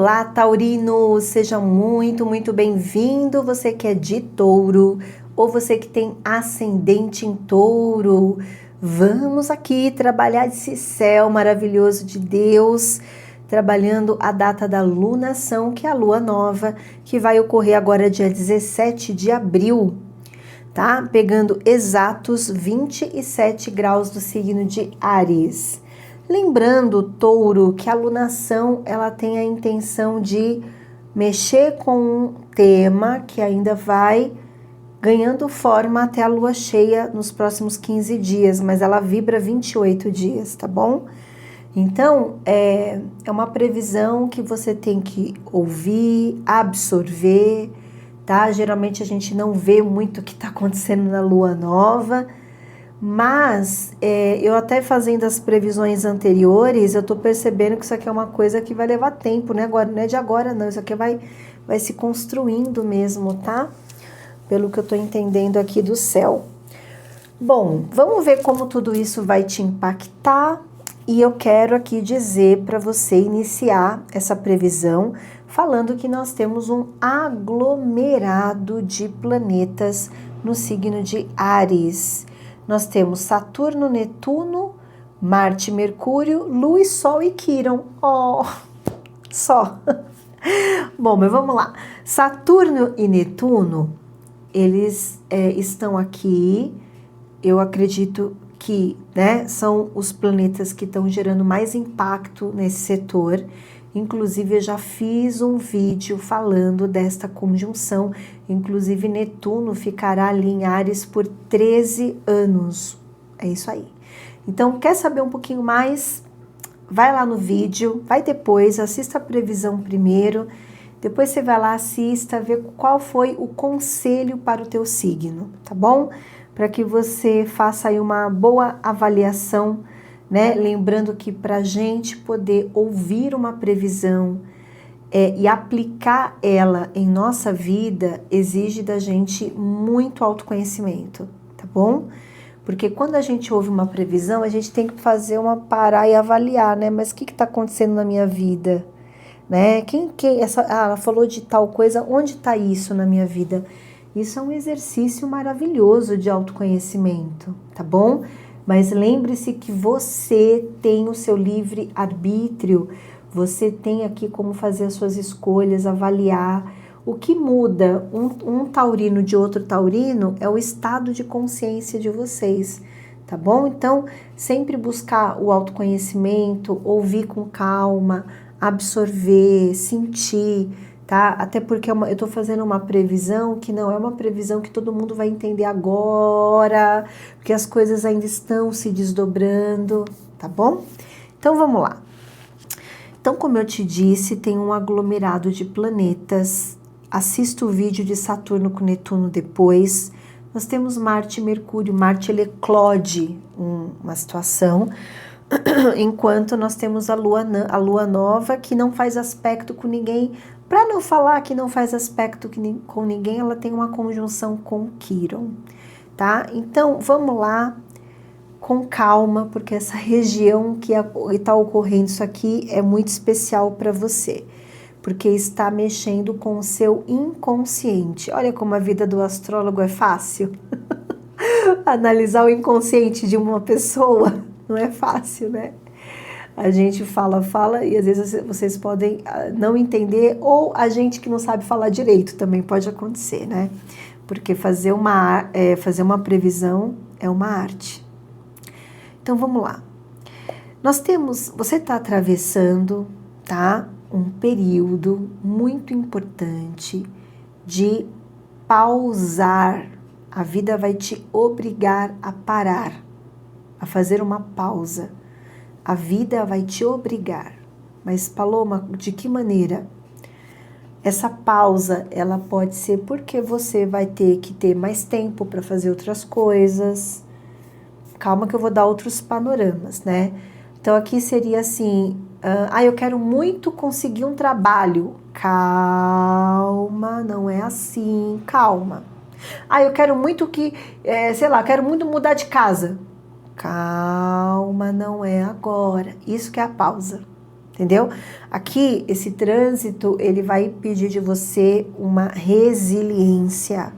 Olá, Taurino! Seja muito, muito bem-vindo. Você que é de Touro ou você que tem ascendente em Touro, vamos aqui trabalhar esse céu maravilhoso de Deus, trabalhando a data da lunação, que é a lua nova, que vai ocorrer agora dia 17 de abril, tá? Pegando exatos 27 graus do signo de Áries. Lembrando, Touro, que a lunação ela tem a intenção de mexer com um tema que ainda vai ganhando forma até a lua cheia nos próximos 15 dias, mas ela vibra 28 dias, tá bom? Então, é uma previsão que você tem que ouvir, absorver, tá? Geralmente a gente não vê muito o que está acontecendo na lua nova, mas eu até fazendo as previsões anteriores, eu tô percebendo que isso aqui é uma coisa que vai levar tempo, né? Agora, não é de agora não, isso aqui vai se construindo mesmo, tá? Pelo que eu tô entendendo aqui do céu. Bom, vamos ver como tudo isso vai te impactar, e eu quero aqui dizer para você iniciar essa previsão falando que nós temos um aglomerado de planetas no signo de Áries. Nós temos Saturno, Netuno, Marte, Mercúrio, Lua, Sol e Quirón. Oh, só. Bom, mas vamos lá. Saturno e Netuno, eles estão aqui, eu acredito que, né, são os planetas que estão gerando mais impacto nesse setor. Inclusive, eu já fiz um vídeo falando desta conjunção. Inclusive, Netuno ficará ali em Áries por 13 anos. É isso aí. Então, quer saber um pouquinho mais? Vai lá no vídeo, vai depois, assista a previsão primeiro. Depois você vai lá, assista, vê qual foi o conselho para o teu signo, tá bom? Para que você faça aí uma boa avaliação, né? Lembrando que para a gente poder ouvir uma previsão e aplicar ela em nossa vida, exige da gente muito autoconhecimento, tá bom? Porque quando a gente ouve uma previsão, a gente tem que fazer parar e avaliar, né? Mas o que está acontecendo na minha vida? Né? Ela falou de tal coisa, onde está isso na minha vida? Isso é um exercício maravilhoso de autoconhecimento, tá bom? Mas lembre-se que você tem o seu livre arbítrio, você tem aqui como fazer as suas escolhas, avaliar. O que muda um taurino de outro taurino é o estado de consciência de vocês, tá bom? Então, sempre buscar o autoconhecimento, ouvir com calma, absorver, sentir, tá? Até porque eu tô fazendo uma previsão que não é uma previsão que todo mundo vai entender agora, porque as coisas ainda estão se desdobrando, tá bom? Então vamos lá. Então, como eu te disse, tem um aglomerado de planetas. Assista o vídeo de Saturno com Netuno depois. Nós temos Marte e Mercúrio. Marte, ele eclode uma situação, enquanto nós temos a lua nova, que não faz aspecto com ninguém. Para não falar que não faz aspecto com ninguém, ela tem uma conjunção com Quirón, tá? Então, vamos lá, com calma, porque essa região que está ocorrendo isso aqui é muito especial para você, porque está mexendo com o seu inconsciente. Olha como a vida do astrólogo é fácil. Analisar o inconsciente de uma pessoa não é fácil, né? A gente fala e às vezes vocês podem não entender, ou a gente que não sabe falar direito também pode acontecer, né? Porque fazer uma previsão é uma arte. Então vamos lá. Você está atravessando, tá? Um período muito importante de pausar. A vida vai te obrigar a parar, a fazer uma pausa. A vida vai te obrigar. Mas, Paloma, de que maneira? Essa pausa, ela pode ser porque você vai ter que ter mais tempo para fazer outras coisas. Calma que eu vou dar outros panoramas, né? Então, aqui seria assim, eu quero muito conseguir um trabalho. Calma, não é assim, calma. Eu quero muito quero muito mudar de casa. Calma, não é agora. Isso que é a pausa. entendeu? Aqui, esse trânsito, ele vai pedir de você uma resiliência,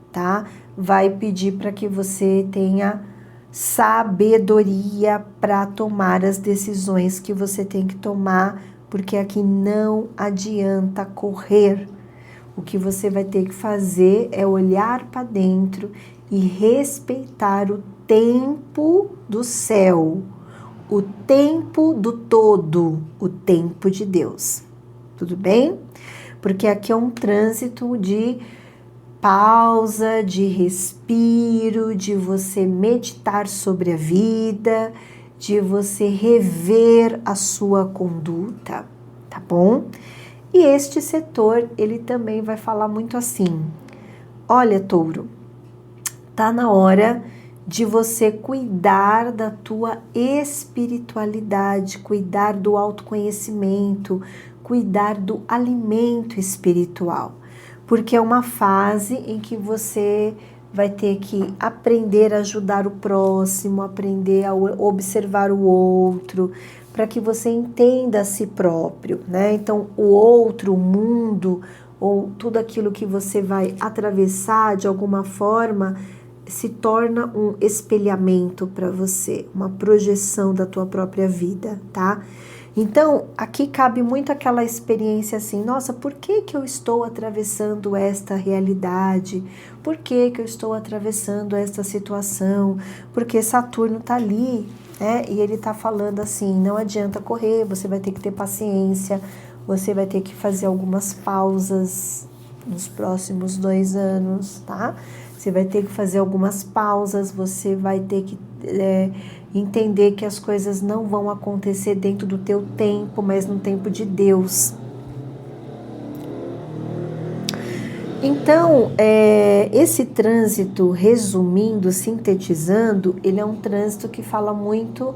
tá? Vai pedir para que você tenha sabedoria para tomar as decisões que você tem que tomar, porque aqui não adianta correr. O que você vai ter que fazer é olhar para dentro e respeitar o tempo do céu, o tempo do todo, o tempo de Deus. Tudo bem? Porque aqui é um trânsito de pausa, de respiro, de você meditar sobre a vida, de você rever a sua conduta, tá bom? E este setor, ele também vai falar muito assim: olha, Touro, tá na hora de você cuidar da tua espiritualidade, cuidar do autoconhecimento, cuidar do alimento espiritual, porque é uma fase em que você vai ter que aprender a ajudar o próximo, aprender a observar o outro, para que você entenda a si próprio, né? Então, o outro, o mundo, ou tudo aquilo que você vai atravessar de alguma forma, se torna um espelhamento para você, uma projeção da tua própria vida, tá? Então, aqui cabe muito aquela experiência assim, nossa, por que que eu estou atravessando esta realidade? Por que que eu estou atravessando esta situação? Porque Saturno tá ali, né? E ele tá falando assim, não adianta correr, você vai ter que ter paciência, você vai ter que fazer algumas pausas nos próximos 2 anos, tá? Você vai ter que fazer algumas pausas, você vai ter que entender que as coisas não vão acontecer dentro do teu tempo, mas no tempo de Deus. Então, esse trânsito, resumindo, sintetizando, ele é um trânsito que fala muito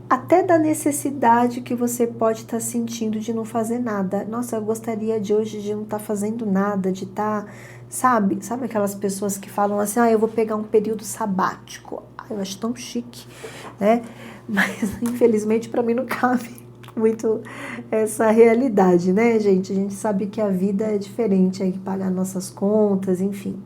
até da necessidade que você pode estar sentindo de não fazer nada. Nossa, eu gostaria de hoje de não estar fazendo nada, de estar, sabe aquelas pessoas que falam assim, eu vou pegar um período sabático. Eu acho tão chique, né? Mas, infelizmente, para mim não cabe muito essa realidade, né, gente? A gente sabe que a vida é diferente, aí que pagar nossas contas, enfim.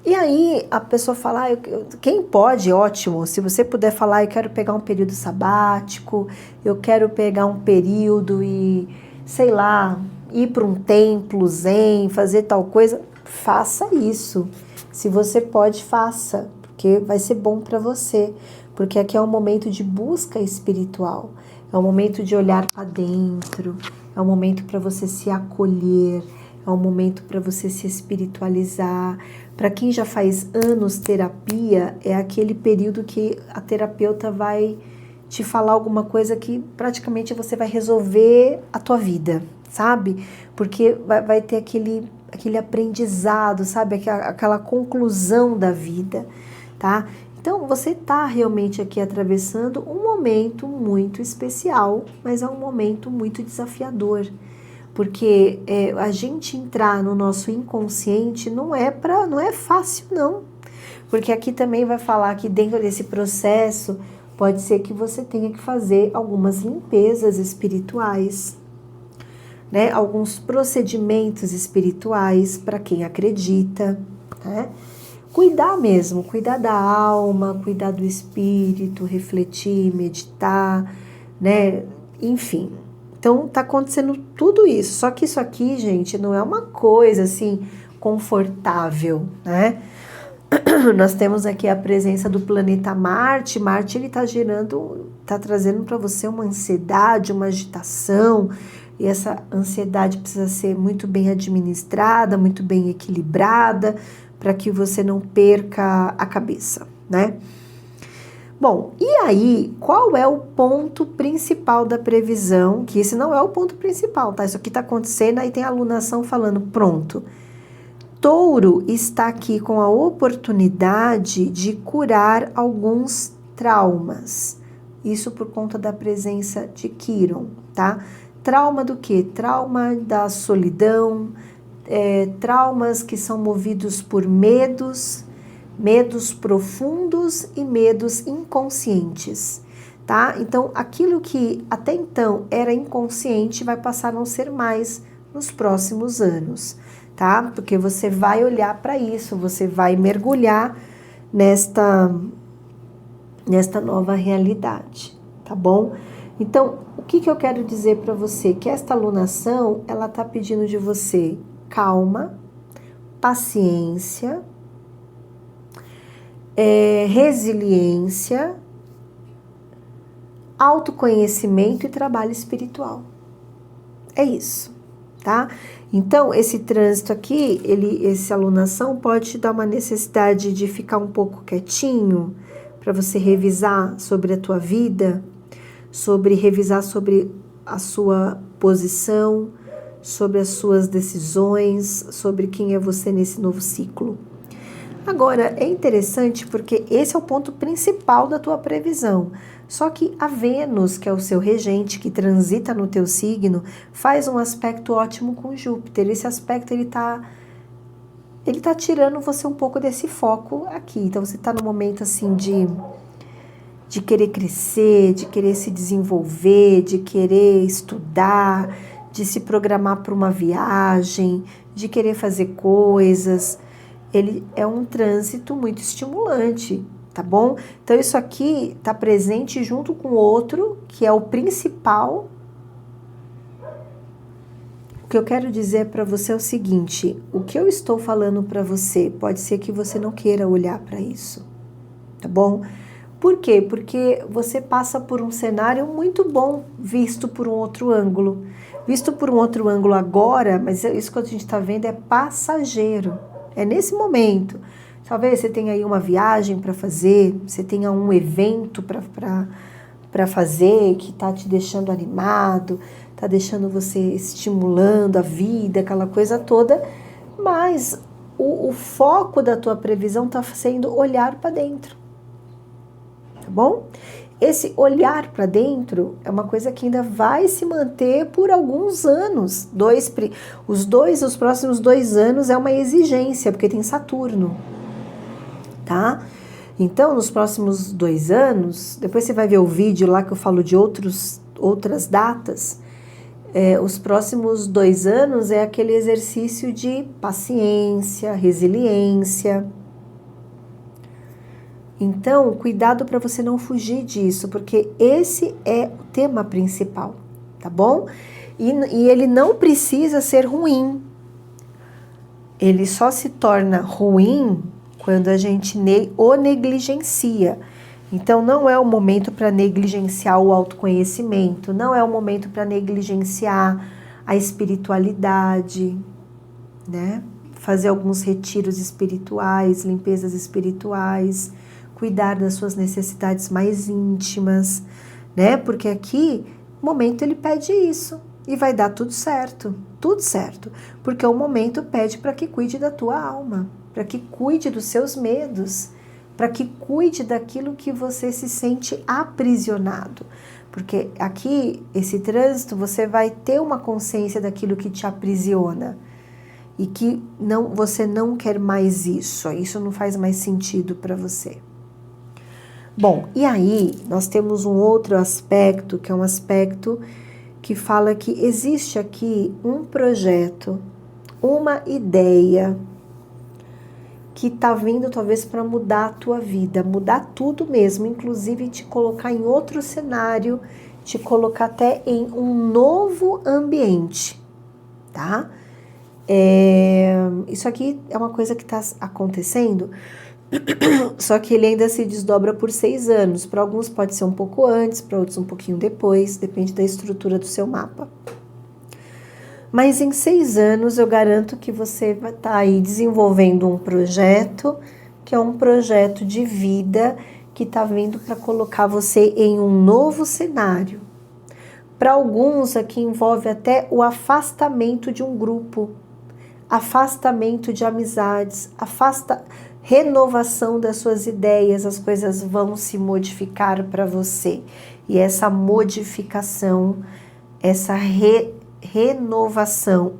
E aí a pessoa fala, quem pode, ótimo, se você puder falar, eu quero pegar um período sabático, eu quero pegar um período e, sei lá, ir para um templo zen, fazer tal coisa, faça isso. Se você pode, faça, porque vai ser bom para você, porque aqui é um momento de busca espiritual, é um momento de olhar para dentro, é um momento para você se acolher, é um momento para você se espiritualizar. Para quem já faz anos terapia, é aquele período que a terapeuta vai te falar alguma coisa que praticamente você vai resolver a tua vida, sabe? Porque vai ter aquele aprendizado, sabe? Aquela conclusão da vida, tá? Então, você está realmente aqui atravessando um momento muito especial, mas é um momento muito desafiador. Porque a gente entrar no nosso inconsciente não é fácil, não. Porque aqui também vai falar que dentro desse processo pode ser que você tenha que fazer algumas limpezas espirituais, né? Alguns procedimentos espirituais para quem acredita, né? Cuidar mesmo, cuidar da alma, cuidar do espírito, refletir, meditar, né? Enfim. Então, tá acontecendo tudo isso. Só que isso aqui, gente, não é uma coisa, assim, confortável, né? Nós temos aqui a presença do planeta Marte. Marte, ele tá trazendo para você uma ansiedade, uma agitação. E essa ansiedade precisa ser muito bem administrada, muito bem equilibrada, para que você não perca a cabeça, né? Bom, e aí, qual é o ponto principal da previsão? Que esse não é o ponto principal, tá? Isso aqui tá acontecendo, aí tem a alunação falando, pronto. Touro está aqui com a oportunidade de curar alguns traumas. Isso por conta da presença de Quiron, tá? Trauma do quê? Trauma da solidão, traumas que são movidos por medos profundos e medos inconscientes, tá? Então, aquilo que até então era inconsciente vai passar a não ser mais nos próximos anos, tá? Porque você vai olhar para isso, você vai mergulhar nesta nova realidade, tá bom? Então, o que eu quero dizer para você? Que esta alunação, ela tá pedindo de você calma, paciência, resiliência, autoconhecimento e trabalho espiritual. É isso, tá? Então, esse trânsito aqui, essa alunação pode te dar uma necessidade de ficar um pouco quietinho, para você revisar sobre a tua vida, revisar sobre a sua posição, sobre as suas decisões, sobre quem é você nesse novo ciclo. Agora, é interessante porque esse é o ponto principal da tua previsão. Só que a Vênus, que é o seu regente, que transita no teu signo, faz um aspecto ótimo com Júpiter. Esse aspecto, ele tá tirando você um pouco desse foco aqui. Então, você tá no momento, assim, de querer crescer, de querer se desenvolver, de querer estudar, de se programar para uma viagem, de querer fazer coisas. Ele é um trânsito muito estimulante, tá bom? Então, isso aqui tá presente junto com outro, que é o principal. O que eu quero dizer para você é o seguinte: o que eu estou falando para você, pode ser que você não queira olhar para isso, tá bom? Por quê? Porque você passa por um cenário muito bom, visto por um outro ângulo. Visto por um outro ângulo agora, mas isso que a gente está vendo é passageiro. É nesse momento. Talvez você tenha aí uma viagem para fazer, você tenha um evento para fazer que está te deixando animado, está deixando você estimulando a vida, aquela coisa toda, mas o foco da tua previsão está sendo olhar para dentro, tá bom? Esse olhar para dentro é uma coisa que ainda vai se manter por alguns anos. Os próximos 2 anos é uma exigência, porque tem Saturno, tá? Então, nos próximos 2 anos, depois você vai ver o vídeo lá que eu falo de outras datas, os próximos 2 anos é aquele exercício de paciência, resiliência. Então, cuidado para você não fugir disso, porque esse é o tema principal, tá bom? E ele não precisa ser ruim. Ele só se torna ruim quando a gente o negligencia. Então, não é o momento para negligenciar o autoconhecimento, não é o momento para negligenciar a espiritualidade, né? Fazer alguns retiros espirituais, limpezas espirituais, cuidar das suas necessidades mais íntimas, né? Porque aqui, o momento ele pede isso e vai dar tudo certo, porque o momento pede para que cuide da tua alma, para que cuide dos seus medos, para que cuide daquilo que você se sente aprisionado, porque aqui, esse trânsito, você vai ter uma consciência daquilo que te aprisiona e que você não quer mais isso não faz mais sentido para você. Bom, e aí nós temos um outro aspecto, que é um aspecto que fala que existe aqui um projeto, uma ideia que tá vindo talvez para mudar a tua vida, mudar tudo mesmo, inclusive te colocar em outro cenário, te colocar até em um novo ambiente, tá? Isso aqui é uma coisa que está acontecendo, só que ele ainda se desdobra por 6 anos. Para alguns pode ser um pouco antes, para outros um pouquinho depois, depende da estrutura do seu mapa. Mas em 6 anos eu garanto que você vai estar aí desenvolvendo um projeto, que é um projeto de vida que está vindo para colocar você em um novo cenário. Para alguns aqui envolve até o afastamento de um grupo, afastamento de amizades, renovação das suas ideias, as coisas vão se modificar para você. E essa modificação, essa renovação,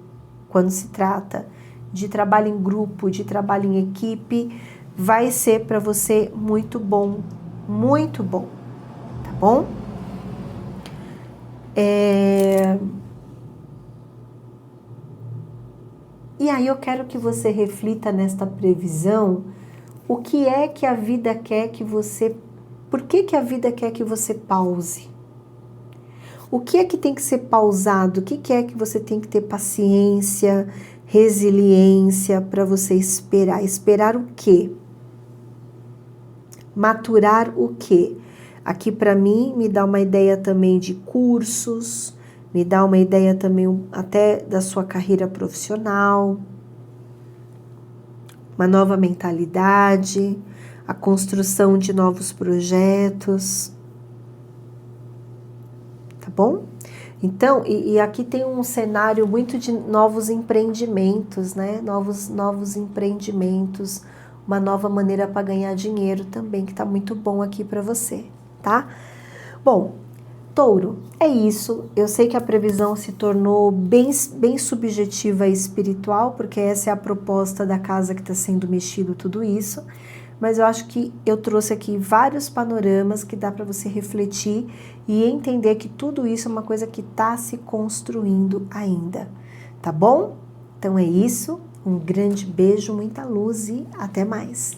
quando se trata de trabalho em grupo, de trabalho em equipe, vai ser para você muito bom, tá bom? E aí eu quero que você reflita nesta previsão, o que é que a vida quer que você... Por que a vida quer que você pause? O que é que tem que ser pausado? O que é que você tem que ter paciência, resiliência para você esperar? Esperar o quê? Maturar o quê? Aqui para mim me dá uma ideia também de cursos, me dá uma ideia também até da sua carreira profissional, uma nova mentalidade, a construção de novos projetos, tá bom? Então, e aqui tem um cenário muito de novos empreendimentos, né? Novos empreendimentos, uma nova maneira para ganhar dinheiro também, que tá muito bom aqui para você, tá? Bom, Touro, é isso. Eu sei que a previsão se tornou bem subjetiva e espiritual, porque essa é a proposta da casa que está sendo mexido tudo isso. Mas eu acho que eu trouxe aqui vários panoramas que dá para você refletir e entender que tudo isso é uma coisa que está se construindo ainda, tá bom? Então é isso. Um grande beijo, muita luz e até mais.